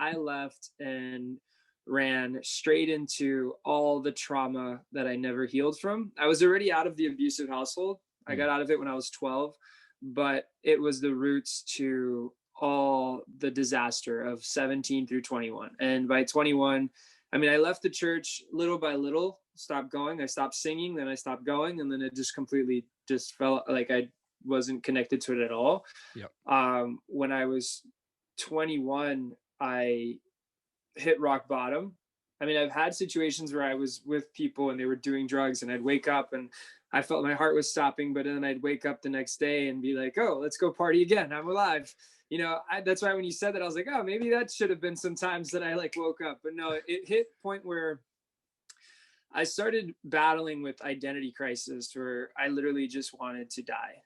I left and ran straight into all the trauma that I never healed from. I was already out of the abusive household. I got out of it when I was 12, but it was the roots to all the disaster of 17 through 21. And by 21, I mean, I left the church little by little, stopped going. I stopped singing, then I stopped going, and then it just completely just felt like I wasn't connected to it at all. Yep. When I was 21, I hit rock bottom. I mean, I've had situations where I was with people and they were doing drugs, and I'd wake up and I felt my heart was stopping, but then I'd wake up the next day and be like, oh, let's go party again. I'm alive. You know, that's why when you said that, I was like, oh, maybe that should have been some times that I like woke up. But no, it hit a point where I started battling with identity crisis where I literally just wanted to die.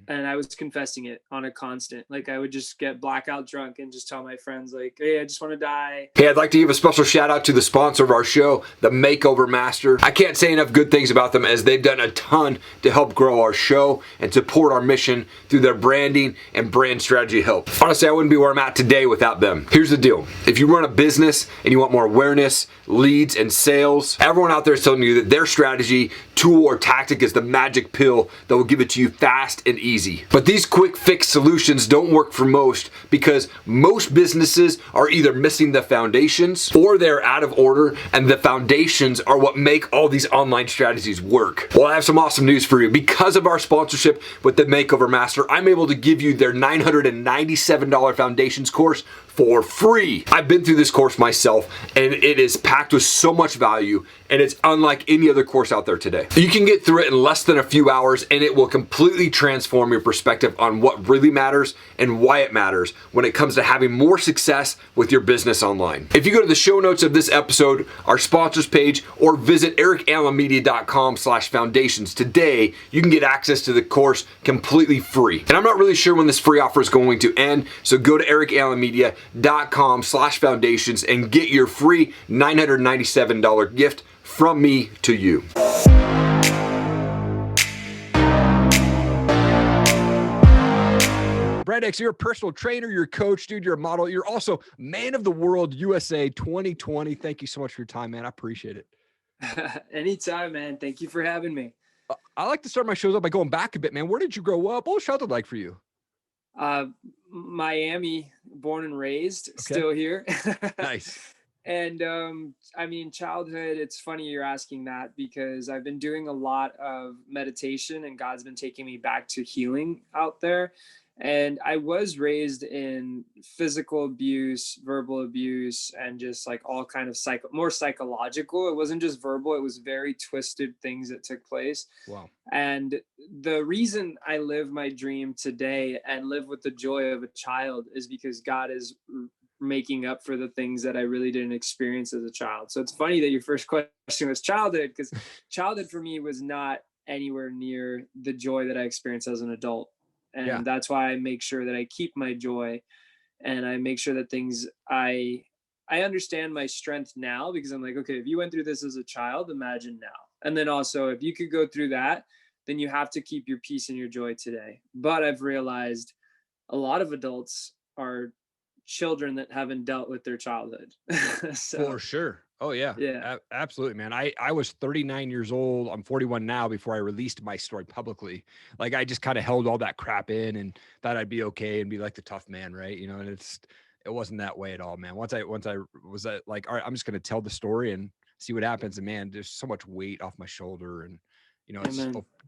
And I was confessing it on a constant. Like I would just get blackout drunk and just tell my friends like, hey, I just want to die. Hey, I'd like to give a special shout out to the sponsor of our show, the Makeover Master. I can't say enough good things about them as they've done a ton to help grow our show and support our mission through their branding and brand strategy help. Honestly, I wouldn't be where I'm at today without them. Here's the deal. If you run a business and you want more awareness, leads, and sales, everyone out there is telling you that their strategy, tool, or tactic is the magic pill that will give it to you fast and easy. But these quick fix solutions don't work for most because most businesses are either missing the foundations or they're out of order, and the foundations are what make all these online strategies work. Well, I have some awesome news for you. Because of our sponsorship with the Makeover Master, I'm able to give you their $997 foundations course for free. I've been through this course myself, and it is packed with so much value, and it's unlike any other course out there today. You can get through it in less than a few hours, and it will completely transform your perspective on what really matters and why it matters when it comes to having more success with your business online. If you go to the show notes of this episode, our sponsors page, or visit ericalamedia.com/foundations today, you can get access to the course completely free. And I'm not really sure when this free offer is going to end, so go to ericalamedia.com/foundations and get your free $997 gift from me to you. Brandex, you're a personal trainer, you're a coach, dude, you're a model. You're also Man of the World USA 2020. Thank you so much for your time, man. I appreciate it. Anytime, man. Thank you for having me. I like to start my shows up by going back a bit, man. Where did you grow up? What was childhood like for you? Miami, born and raised, still here. Nice. And I mean, childhood, it's funny you're asking that because I've been doing a lot of meditation and God's been taking me back to healing out there. And I was raised in physical abuse, verbal abuse, and just like all kind of more psychological. It wasn't just verbal. It was very twisted things that took place. Wow. And the reason I live my dream today and live with the joy of a child is because God is making up for the things that I really didn't experience as a child. So it's funny that your first question was childhood, because childhood for me was not anywhere near the joy that I experienced as an adult. And that's why I make sure that I keep my joy, and I make sure that things I understand my strength now, because I'm like, okay, if you went through this as a child, imagine now. And then also if you could go through that, then you have to keep your peace and your joy today. But I've realized a lot of adults are children that haven't dealt with their childhood. So, for sure. Oh yeah. Yeah. Absolutely, man. I was 39 years old. I'm 41 now before I released my story publicly. Like I just kind of held all that crap in and thought I'd be okay and be like the tough man. Right. You know, and it wasn't that way at all, man. Once I was like, all right, I'm just going to tell the story and see what happens. And man, there's so much weight off my shoulder, and you know,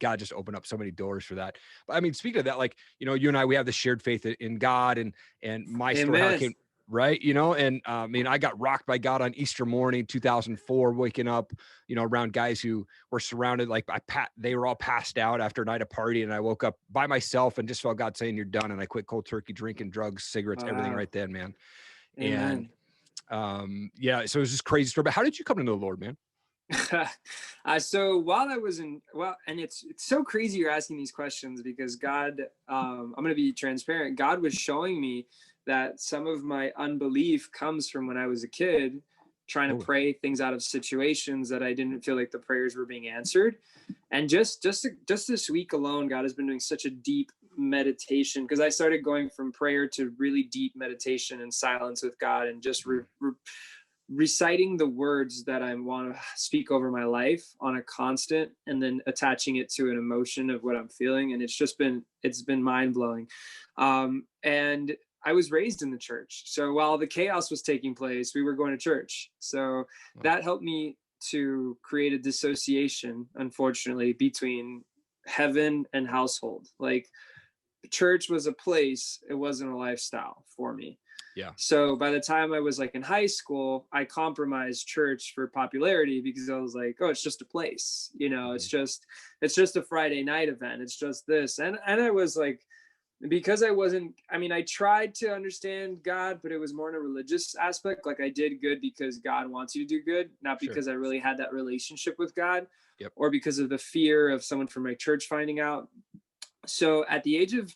God just opened up so many doors for that. But I mean, speaking of that, like, you know, you and I, we have the shared faith in God, and my story, how it came, right. You know, and I mean, I got rocked by God on Easter morning, 2004, waking up, you know, around guys who were surrounded, like they were all passed out after a night of party. And I woke up by myself and just felt God saying, you're done. And I quit cold turkey, drinking, drugs, cigarettes, everything right then, man. Amen. And so it was just crazy story. But how did you come to know the Lord, man? So while I was and it's so crazy you're asking these questions, because God, I'm going to be transparent. God was showing me that some of my unbelief comes from when I was a kid, trying to pray things out of situations that I didn't feel like the prayers were being answered. And just this week alone, God has been doing such a deep meditation, because I started going from prayer to really deep meditation and silence with God, and just reciting the words that I want to speak over my life on a constant, and then attaching it to an emotion of what I'm feeling. And it's been mind blowing. And I was raised in the church. So while the chaos was taking place, we were going to church. So that helped me to create a dissociation, unfortunately, between heaven and household. Like, church was a place, it wasn't a lifestyle for me. Yeah. So by the time I was like in high school, I compromised church for popularity, because I was like, oh, it's just a place, you know, it's just a Friday night event. It's just this. And I was like, because I tried to understand God, but it was more in a religious aspect. Like, I did good because God wants you to do good, not because I really had that relationship with God, or because of the fear of someone from my church finding out. So at the age of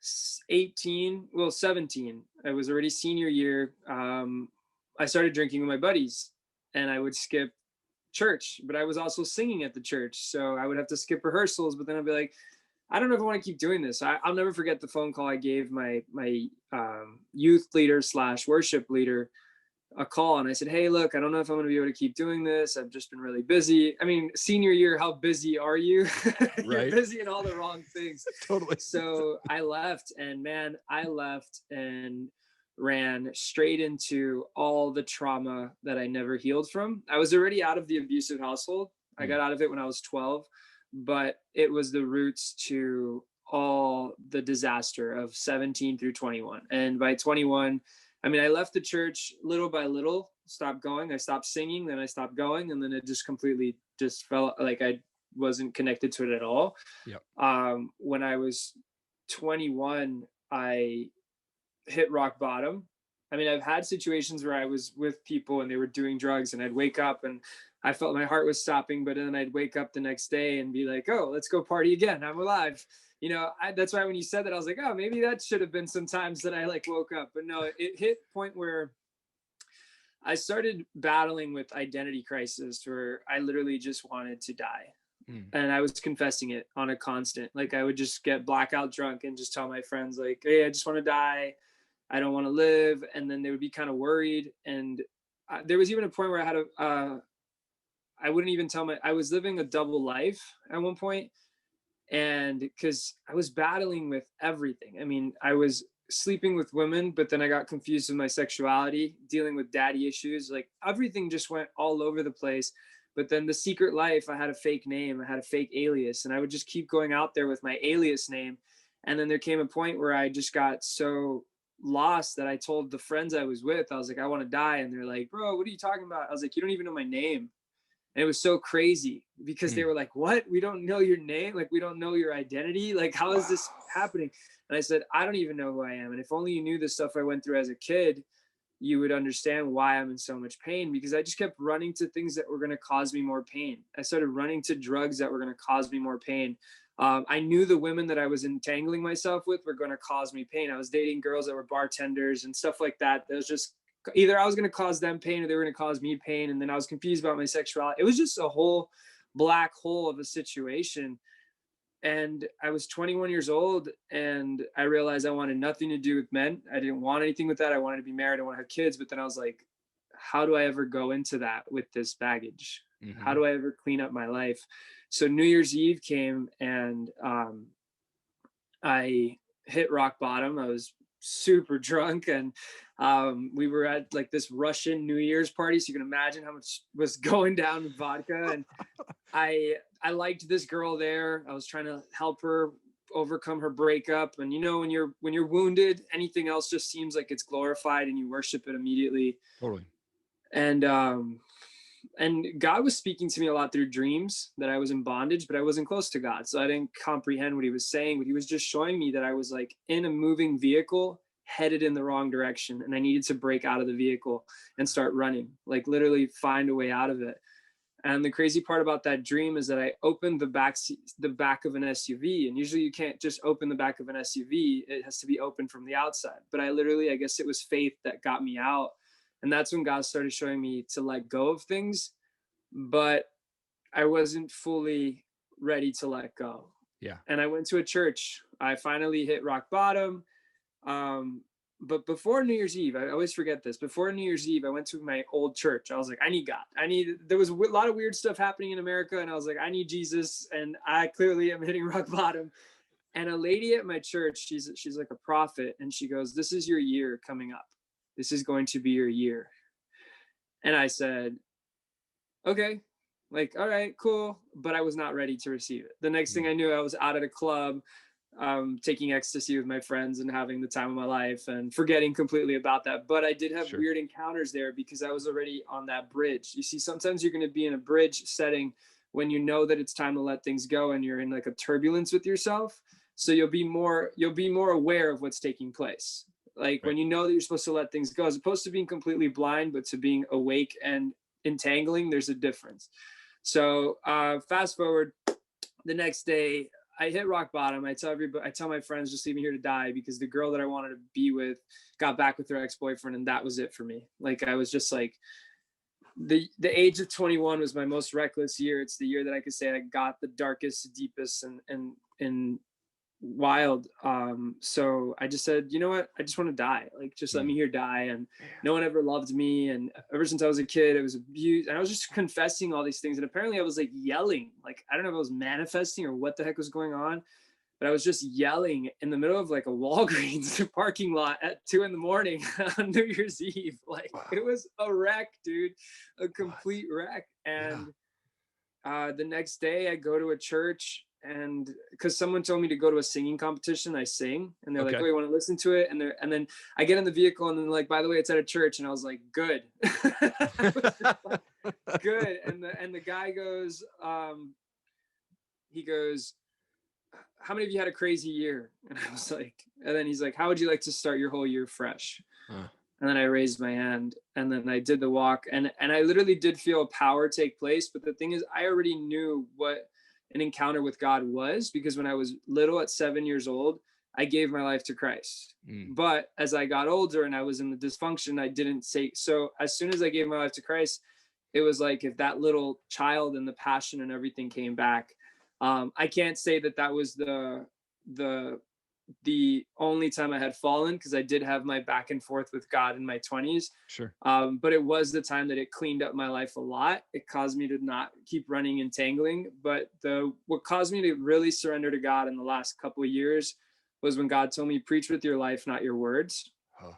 17, I was already senior year. I started drinking with my buddies, and I would skip church, but I was also singing at the church. So I would have to skip rehearsals, but then I'd be like, I don't know if I want to keep doing this. I'll never forget the phone call I gave my youth leader / worship leader a call, and I said, hey, look, I don't know if I'm going to be able to keep doing this. I've just been really busy. I mean, senior year, how busy are you? You're busy in all the wrong things. Totally. So I left, and man, I left and ran straight into all the trauma that I never healed from. I was already out of the abusive household. I got out of it when I was 12, but it was the roots to all the disaster of 17 through 21. And by 21, I left the church little by little, stopped going. I stopped singing, then I stopped going, and then it just completely just felt like I wasn't connected to it at all. When I was 21, I hit rock bottom. I've had situations where I was with people and they were doing drugs, and I'd wake up and I felt my heart was stopping, but then I'd wake up the next day and be like, oh, let's go party again. I'm alive. That's why when you said that, I was like, oh, maybe that should have been some times that I woke up. But no, it hit a point where I started battling with identity crisis, where I literally just wanted to die. And I was confessing it on a constant. Like, I would just get blackout drunk and just tell my friends, like, hey, I just want to die. I don't want to live. And then they would be kind of worried. And there was even a point where I had I wouldn't even tell I was living a double life at one point. And because I was battling with everything. I was sleeping with women, but then I got confused with my sexuality, dealing with daddy issues. Like, everything just went all over the place. But then the secret life, I had a fake name, I had a fake alias, and I would just keep going out there with my alias name. And then there came a point where I just got so lost that I told the friends I was with, I was like, I want to die. And they're like, bro, what are you talking about? I was like, you don't even know my name. And it was so crazy, because they were like, what? We don't know your name. Like, we don't know your identity. Like, how is this happening? And I said, I don't even know who I am. And if only you knew the stuff I went through as a kid, you would understand why I'm in so much pain, because I just kept running to things that were going to cause me more pain. I started running to drugs that were going to cause me more pain. I knew the women that I was entangling myself with were going to cause me pain. I was dating girls that were bartenders and stuff like that. That was just either I was going to cause them pain or they were going to cause me pain. And then I was confused about my sexuality. It was just a whole black hole of a situation. And I was 21 years old, and I realized I wanted nothing to do with men. I didn't want anything with that. I wanted to be married. I want to have kids. But then I was like, how do I ever go into that with this baggage? How do I ever clean up my life? So New Year's Eve came, and I hit rock bottom. I was super drunk, and we were at this Russian New Year's party, so you can imagine how much was going down with vodka. And I liked this girl there. I was trying to help her overcome her breakup. And when you're wounded, anything else just seems like it's glorified, and you worship it immediately. Totally. And God was speaking to me a lot through dreams, that I was in bondage, but I wasn't close to God. So I didn't comprehend what he was saying, but he was just showing me that I was in a moving vehicle headed in the wrong direction. And I needed to break out of the vehicle and start running, literally find a way out of it. And the crazy part about that dream is that I opened the back of an SUV. And usually you can't just open the back of an SUV. It has to be open from the outside. But I guess it was faith that got me out. And that's when God started showing me to let go of things, but I wasn't fully ready to let go. Yeah. And I went to a church. I finally hit rock bottom. But before New Year's Eve, I always forget this. Before New Year's Eve, I went to my old church. I was like, I need God. There was a lot of weird stuff happening in America. And I was like, I need Jesus. And I clearly am hitting rock bottom. And a lady at my church, she's like a prophet. And she goes, this is your year coming up. This is going to be your year. And I said, okay, like, all right, cool. But I was not ready to receive it. The next thing I knew, I was out at a club, taking ecstasy with my friends and having the time of my life and forgetting completely about that. But I did have weird encounters there because I was already on that bridge. You see, sometimes you're going to be in a bridge setting when you know that it's time to let things go and you're in like a turbulence with yourself. So you'll be more aware of what's taking place. Like when you know that you're supposed to let things go, as opposed to being completely blind, but to being awake and entangling, there's a difference. So fast forward, the next day, I hit rock bottom. I tell my friends, just leave me here to die, because the girl that I wanted to be with got back with her ex-boyfriend, and that was it for me. Like I was just like, the age of 21 was my most reckless year. It's the year that I could say I got the darkest, deepest, and wild. So I just said, you know what? I just want to die. Like, just let me here die. And no one ever loved me. And ever since I was a kid, it was abused. And I was just confessing all these things. And apparently I was like yelling, like, I don't know if I was manifesting or what the heck was going on, but I was just yelling in the middle of like a Walgreens parking lot at 2 a.m. on New Year's Eve. Like it was a wreck, dude, a complete wreck. And the next day I go to a church, and because someone told me to go to a singing competition, I sing, and they're like, oh, you want to listen to it? And then I get in the vehicle, and then like, by the way, it's at a church. And I was like, good. Good. And the guy goes, he goes, how many of you had a crazy year? And I was like, and then he's like, how would you like to start your whole year fresh? And then I raised my hand, and then I did the walk, and I literally did feel power take place. But the thing is, I already knew what an encounter with God was, because when I was little, at 7 years old, I gave my life to Christ. But as I got older and I was in the dysfunction, I didn't say so. As soon as I gave my life to Christ, it was like if that little child and the passion and everything came back. I can't say that was the only time I had fallen, because I did have my back and forth with God in my 20s. Sure. But it was the time that it cleaned up my life a lot. It caused me to not keep running and tangling. But what caused me to really surrender to God in the last couple of years was when God told me, preach with your life, not your words. Oh,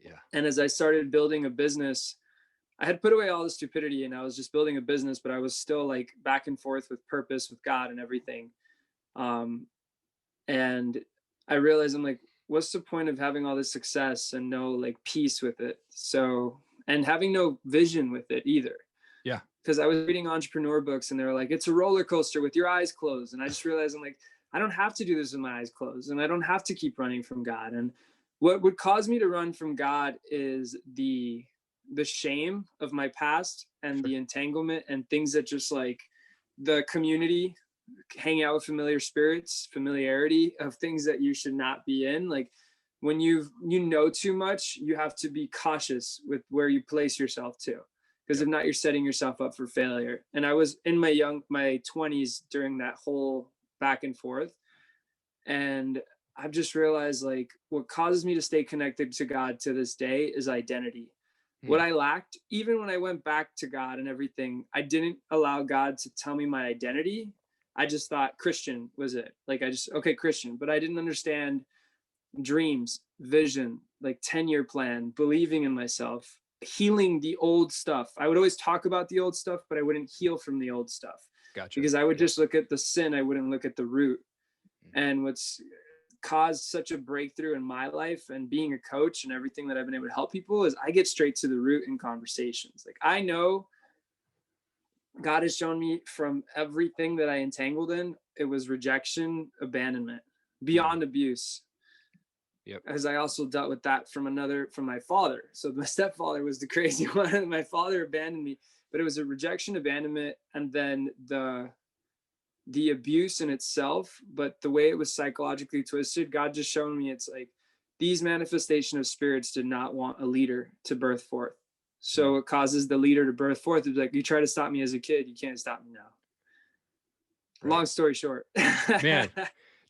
yeah. And as I started building a business, I had put away all the stupidity and I was just building a business, but I was still like back and forth with purpose, with God and everything. And I realized, I'm like, what's the point of having all this success and no like peace with it? So, and having no vision with it either. Yeah. Because I was reading entrepreneur books and they were like, it's a roller coaster with your eyes closed. And I just realized, I'm like, I don't have to do this with my eyes closed, and I don't have to keep running from God. And what would cause me to run from God is the shame of my past and the entanglement and things that just like the community, hanging out with familiar spirits, familiarity of things that you should not be in. Like when you know too much, you have to be cautious with where you place yourself to, because if not, you're setting yourself up for failure. And I was in my 20s during that whole back and forth. And I've just realized like what causes me to stay connected to God to this day is identity. What I lacked, even when I went back to God and everything, I didn't allow God to tell me my identity. I just thought Christian was it. Like okay, Christian, but I didn't understand dreams, vision, like 10-year plan, believing in myself, healing the old stuff. I would always talk about the old stuff, but I wouldn't heal from the old stuff. Gotcha. Because I would just look at the sin. I wouldn't look at the root. And what's caused such a breakthrough in my life and being a coach and everything that I've been able to help people is I get straight to the root in conversations. Like I know God has shown me from everything that I entangled in, it was rejection, abandonment, beyond abuse. Yep. As I also dealt with that from my father. So my stepfather was the crazy one. My father abandoned me, but it was a rejection, abandonment, and then the abuse in itself. But the way it was psychologically twisted, God just showed me it's like these manifestation of spirits did not want a leader to birth forth. So it causes the leader to birth forth. It's like, you try to stop me as a kid, you can't stop me now. Long story short. Man,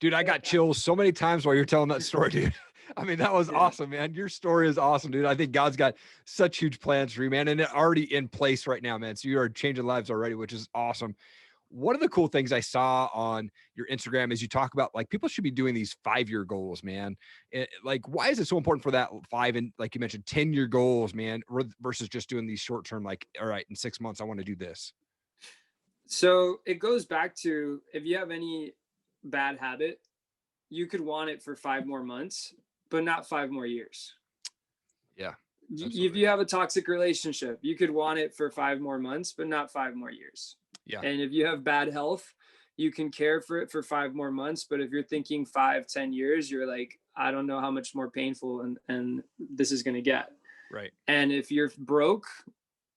dude, I got chills so many times while you're telling that story, dude. I mean, that was awesome, man. Your story is awesome, dude. I think God's got such huge plans for you, man, and it's already in place right now, man. So you are changing lives already, which is awesome. One of the cool things I saw on your Instagram is you talk about like people should be doing these 5-year goals, man. Like, why is it so important for that 5 and like you mentioned 10-year goals, man, versus just doing these short term, like, all right, in 6 months, I want to do this. So it goes back to, if you have any bad habit, you could want it for 5 more months, but not 5 more years. Yeah. Absolutely. If you have a toxic relationship, you could want it for 5 more months, but not 5 more years. Yeah. And if you have bad health, you can care for it for 5 more months. But if you're thinking 5, 10 years, you're like, I don't know how much more painful and this is going to get. Right. And if you're broke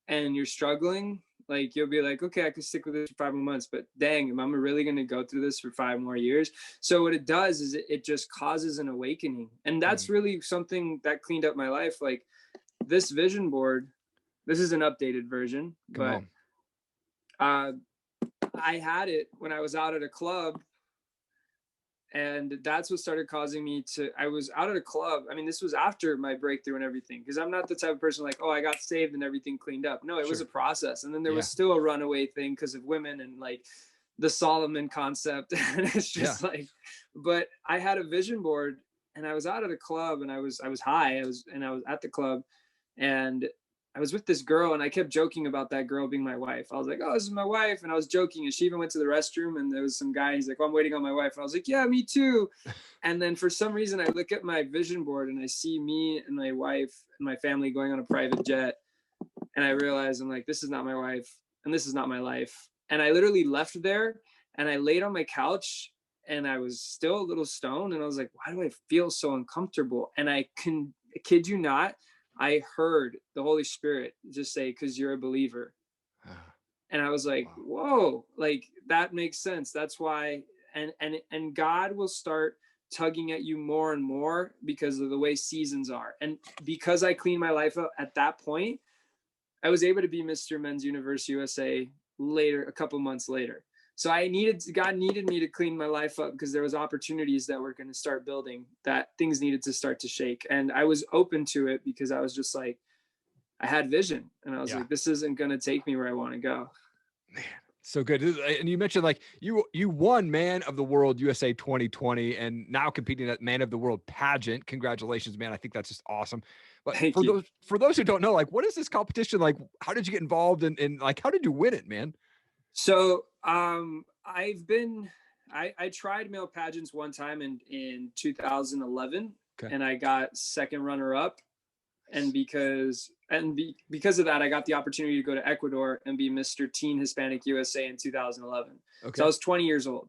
and you're struggling, like you'll be like, okay, I could stick with this for 5 more months, but dang, am I really going to go through this for 5 more years? So what it does is it just causes an awakening. And that's really something that cleaned up my life. Like this vision board, this is an updated version, but I had it when I was out at a club, and that's what started causing me to, I was out at a club. I mean, this was after my breakthrough and everything, because I'm not the type of person like, oh, I got saved and everything cleaned up. No, it was a process. And then there was still a runaway thing because of women and like the Solomon concept. And it's just like, but I had a vision board and I was out at a club and I was high. I was at the club and I was with this girl and I kept joking about that girl being my wife. I was like, oh, this is my wife. And I was joking. And she even went to the restroom and there was some guy. He's like, oh, I'm waiting on my wife. And I was like, yeah, me too. And then for some reason I look at my vision board and I see me and my wife and my family going on a private jet. And I realize I'm like, this is not my wife and this is not my life. And I literally left there and I laid on my couch and I was still a little stoned. And I was like, why do I feel so uncomfortable? And I can kid you not, I heard the Holy Spirit just say, because you're a believer. And I was like, whoa, like that makes sense. That's why. And God will start tugging at you more and more because of the way seasons are. And because I cleaned my life up at that point, I was able to be Mr. Men's Universe USA later, a couple months later. So God needed me to clean my life up because there was opportunities that were going to start building, that things needed to start to shake. And I was open to it because I was just like, I had vision and I was like, this isn't going to take me where I want to go. Man, so good. And you mentioned like you won Man of the World USA 2020 and now competing at Man of the World pageant. Congratulations, man. I think that's just awesome. But for those who don't know, like, what is this competition? Like, how did you get involved and like, how did you win it, man? So I tried male pageants one time in 2011 and I got second runner up. And because of that, I got the opportunity to go to Ecuador and be Mr. Teen Hispanic USA in 2011. So I was 20 years old,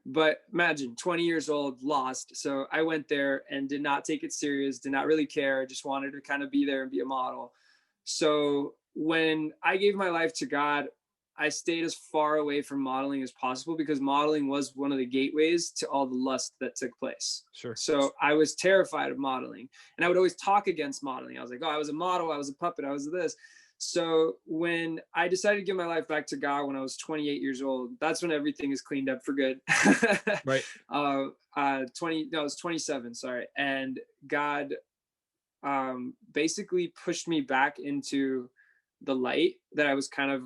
but imagine 20 years old, lost. So I went there and did not take it serious, did not really care. Just wanted to kind of be there and be a model. So when I gave my life to God, I stayed as far away from modeling as possible because modeling was one of the gateways to all the lust that took place. Sure. So I was terrified of modeling and I would always talk against modeling. I was like, oh, I was a model. I was a puppet. I was this. So when I decided to give my life back to God when I was 28 years old, that's when everything is cleaned up for good. Right. I was 27. Sorry. And God basically pushed me back into the light that I was kind of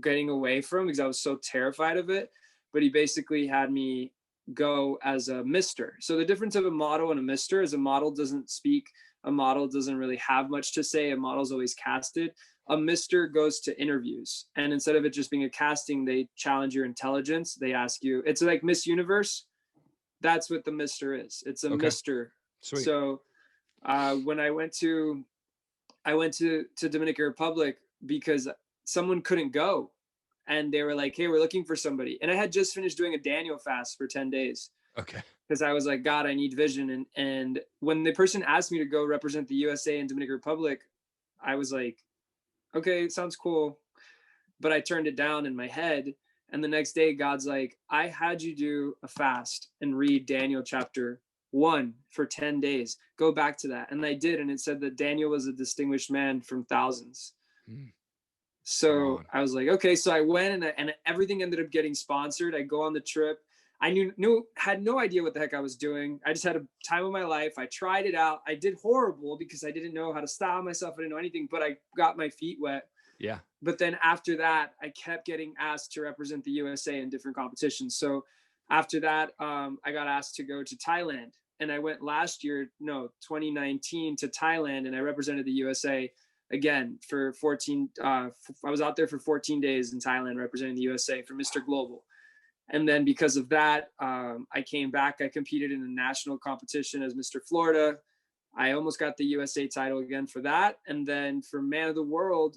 getting away from because I was so terrified of it. But he basically had me go as a mister. So the difference of a model and a mister is a model doesn't speak. A model doesn't really have much to say. A model's always casted. A mister goes to interviews. And instead of it just being a casting, they challenge your intelligence. They ask you, it's like Miss Universe. That's what the mister is. It's a mister. Sweet. So when I went to Dominican Republic because someone couldn't go and they were like, hey, we're looking for somebody. And I had just finished doing a Daniel fast for 10 days. Okay. Because I was like, God, I need vision. And when the person asked me to go represent the USA and Dominican Republic, I was like, okay, sounds cool. But I turned it down in my head. And the next day, God's like, I had you do a fast and read Daniel chapter 1 for 10 days. Go back to that. And I did. And it said that Daniel was a distinguished man from thousands. So I was like, okay. So I went and everything ended up getting sponsored. I go on the trip. I had no idea what the heck I was doing. I just had a time of my life. I tried it out. I did horrible because I didn't know how to style myself. I didn't know anything, but I got my feet wet. Yeah. But then after that, I kept getting asked to represent the USA in different competitions. So after that, I got asked to go to Thailand, and I went 2019 to Thailand, and I represented the USA again for 14. I was out there for 14 days in Thailand representing the USA for Mr. Global. And then because of that, I came back. I competed in a national competition as Mr. Florida. I almost got the USA title again for that. And then for Man of the World,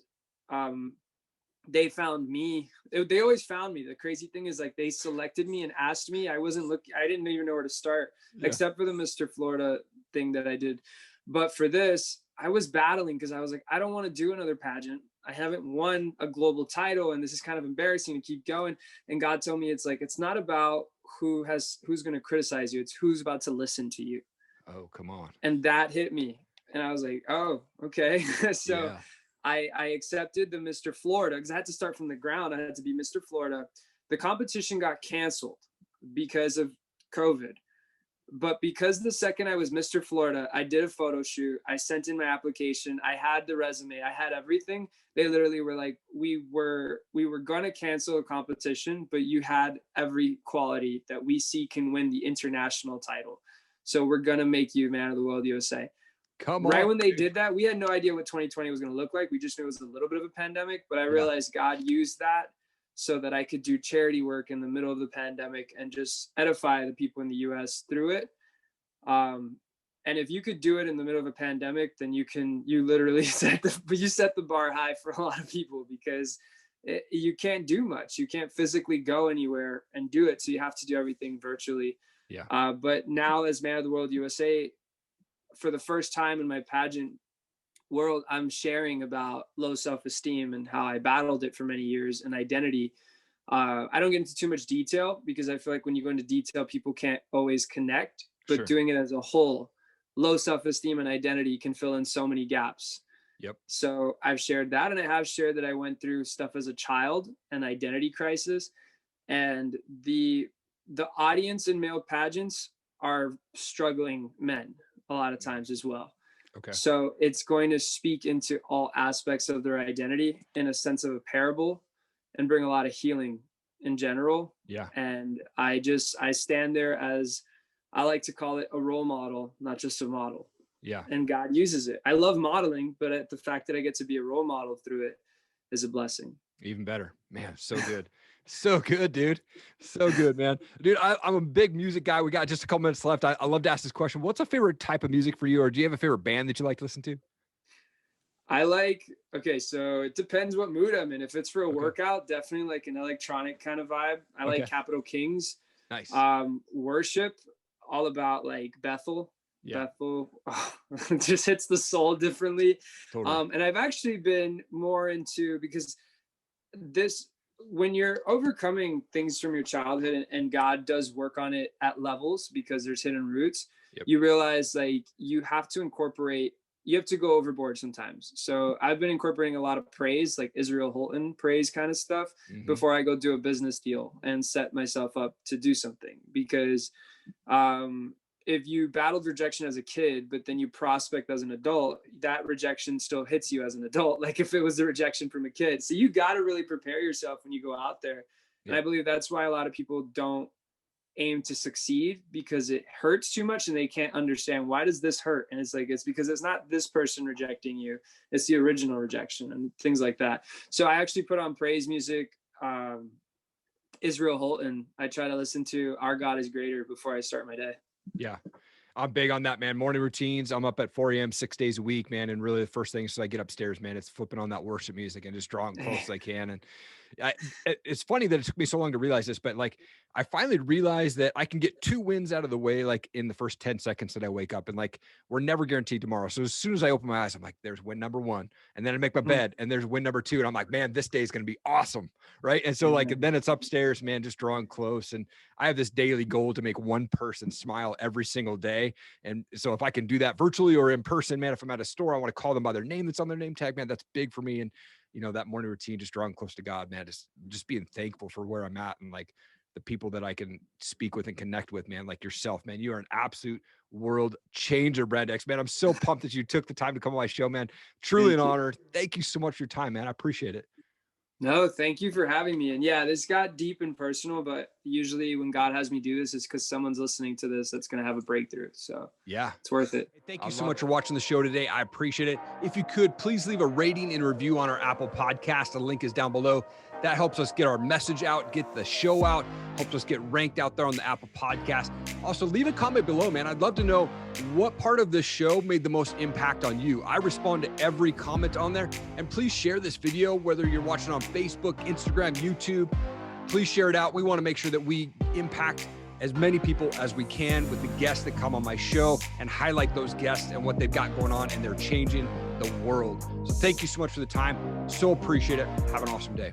they found me. They always found me. The crazy thing is, like, they selected me and asked me. I didn't even know where to start, except for the Mr. Florida thing that I did. But for this, I was battling because I was like, I don't want to do another pageant. I haven't won a global title, and this is kind of embarrassing to keep going. And God told me, it's like, it's not about who's going to criticize you. It's who's about to listen to you. Oh, come on. And that hit me. And I was like, oh, okay. So I accepted the Mr. Florida because I had to start from the ground. I had to be Mr. Florida. The competition got canceled because of COVID. But because the second I was Mr. Florida, I did a photo shoot. I sent in my application. I had the resume. I had everything. They literally were like, we were going to cancel a competition, but you had every quality that we see can win the international title. So we're going to make you Man of the World USA. Come on. Right when they did that, we had no idea what 2020 was going to look like. We just knew it was a little bit of a pandemic, but I realized God used that so that I could do charity work in the middle of the pandemic and just edify the people in the US through it. And if you could do it in the middle of a pandemic, then you literally set the bar high for a lot of people, because you can't do much. You can't physically go anywhere and do it. So you have to do everything virtually. Yeah. But now as Man of the World USA, for the first time in my pageant world, I'm sharing about low self-esteem and how I battled it for many years, and identity. I don't get into too much detail because I feel like when you go into detail, people can't always connect, but doing it as a whole, low self-esteem and identity can fill in so many gaps. Yep. So I've shared that, and I have shared that I went through stuff as a child, an identity crisis, and the audience in male pageants are struggling men a lot of times as well. Okay. So it's going to speak into all aspects of their identity in a sense of a parable and bring a lot of healing in general. Yeah. And I stand there as, I like to call it, a role model, not just a model. Yeah. And God uses it. I love modeling, but the fact that I get to be a role model through it is a blessing. Even better, man. So good. So good, dude. So good, man. Dude, I'm a big music guy. We got just a couple minutes left. I love to ask this question. What's a favorite type of music for you? Or do you have a favorite band that you like to listen to? So it depends what mood I'm in. If it's for a workout, definitely like an electronic kind of vibe. I like Capital Kings. Nice. Worship, all about like Bethel. Yeah. Bethel just hits the soul differently. Totally. And I've actually been more into, because when you're overcoming things from your childhood and God does work on it at levels, because there's hidden roots, you realize like you have to go overboard sometimes. So I've been incorporating a lot of praise, like Israel Houghton praise kind of stuff, before I go do a business deal and set myself up to do something. Because if you battled rejection as a kid, but then you prospect as an adult, that rejection still hits you as an adult, like if it was the rejection from a kid. So you got to really prepare yourself when you go out there. And I believe that's why a lot of people don't aim to succeed, because it hurts too much and they can't understand, why does this hurt? And it's like, it's because it's not this person rejecting you, it's the original rejection and things like that. So I actually put on praise music, Israel Houghton. I try to listen to Our God is Greater before I start my day. Yeah. I'm big on that, man. Morning routines. I'm up at 4 a.m. 6 days a week, man. And really the first thing, so I get upstairs, man, it's flipping on that worship music and just drawing close as I can. And it's funny that it took me so long to realize this, but like, I finally realized that I can get 2 wins out of the way, like in the first 10 seconds that I wake up, and like, we're never guaranteed tomorrow. So as soon as I open my eyes, I'm like, there's win number 1. And then I make my bed and there's win number 2. And I'm like, man, this day is going to be awesome. Right. And so like, then it's upstairs, man, just drawing close. And I have this daily goal to make one person smile every single day. And so if I can do that virtually or in person, man, if I'm at a store, I want to call them by their name that's on their name tag, man, that's big for me. And you know, that morning routine, just drawing close to God, man, just being thankful for where I'm at and like the people that I can speak with and connect with, man, like yourself, man. You are an absolute world changer, Brandex, man. I'm so pumped that you took the time to come on my show, man. Truly an honor. Thank you so much for your time, man. I appreciate it. No, thank you for having me. And yeah, this got deep and personal, but usually when God has me do this, it's because someone's listening to this that's going to have a breakthrough. So yeah, it's worth it. Thank you so much for watching the show today. I appreciate it. If you could, please leave a rating and review on our Apple podcast. The link is down below. That helps us get our message out, get the show out, helps us get ranked out there on the Apple podcast. Also, leave a comment below, man. I'd love to know what part of this show made the most impact on you. I respond to every comment on there. And please share this video, whether you're watching on Facebook, Instagram, YouTube. Please share it out. We want to make sure that we impact as many people as we can with the guests that come on my show and highlight those guests and what they've got going on, and they're changing the world. So thank you so much for the time. So appreciate it. Have an awesome day.